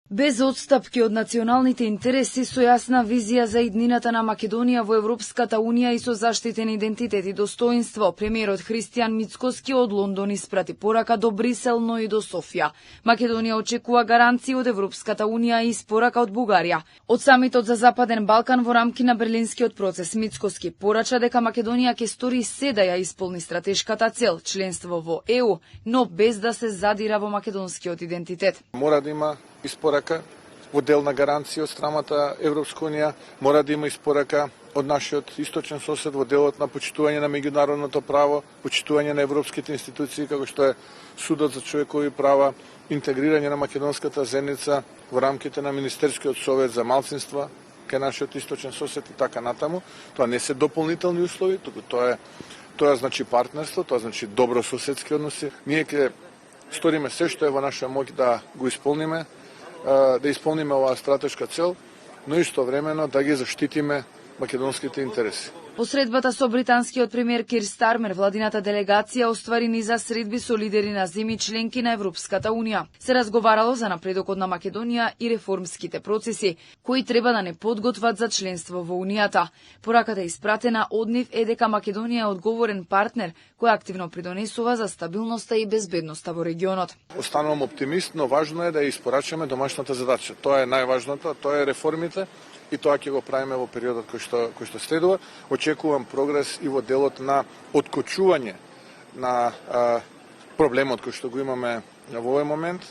Без отстапки од националните интереси, со јасна визија за иднината на Македонија во Европската Унија и со заштитен идентитет и достоинство, премиерот Христијан Мицкоски од Лондон испрати порака до Брисел, но и до Софија. Македонија очекува гаранции од Европската Унија и испорака од Бугарија. Од самитот за Западен Балкан во рамки на Берлинскиот процес, Мицкоски порача дека Македонија ќе стори се да ја исполни стратешката цел, членство во ЕУ, но без да се задира во македонскиот идентитет. Мора да има испорака во дел на гаранција од страмата Европска Унија, мора да има испорака од нашиот источен сосед во делот на почитување на меѓународното право, почитување на европските институции како што е Судот за човекови права, интегрирање на македонската заедница во рамките на Министерскиот совет за малцинства кај нашиот источен сосед и така натаму. Тоа не се дополнителни услови, туку тоа значи партнерство, тоа значи добрососедски односи. Ние ќе сториме се што е во наша моќ да го исполниме, да исполниме оваа стратешка цел, но истовремено да ги заштитиме македонските интереси. По средбата со британскиот премиер Кир Стармер, владината делегација оствари низа средби со лидери на земји членки на Европската Унија. Се разговарало за напредокот на Македонија и реформските процеси, кои треба да не подготват за членство во Унијата. Пораката испратена од нив е дека Македонија е одговорен партнер кој активно придонесува за стабилноста и безбедноста во регионот. Останувам оптимист, но важно е да ја испорачаме домашната задача. Тоа е најважното, тоа е реформите. И тоа ќе го правиме во периодот кој што следува. Очекувам прогрес и во делот на откочување на проблемот кој што го имаме во овој момент,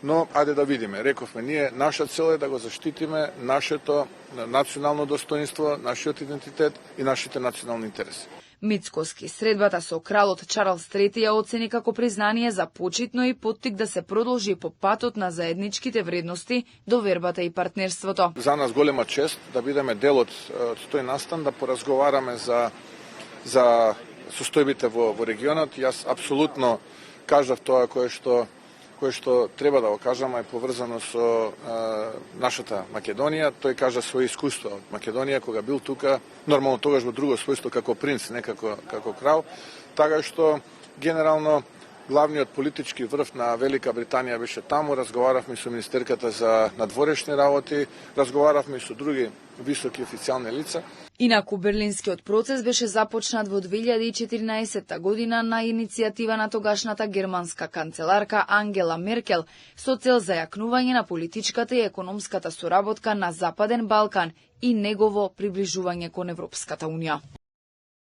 но ајде да видиме. Рековме, ние наша цел е да го заштитиме нашето национално достоинство, нашиот идентитет и нашите национални интереси. Мицкоски средбата со кралот Чарлс III ја оцени како признание за почит, но и поттик да се продолжи по патот на заедничките вредности, довербата и партнерството. За нас голема чест да бидеме дел од тој настан, да поразговараме за состојбите во регионот. Јас апсолутно кажав тоа кое што треба да го кажам, е поврзано со нашата Македонија. Тој кажа своји искуства од Македонија кога бил тука, нормално тогаш во друго својство како принц, не како крал. Така што генерално главниот политички врв на Велика Британија беше таму, разговаравме со министерката за надворешни работи, разговаравме со други високи официјални лица. Инаку, Берлинскиот процес беше започнат во 2014 година на иницијатива на тогашната германска канцеларка Ангела Меркел со цел зајакнување на политичката и економската соработка на Западен Балкан и негово приближување кон Европската Унија.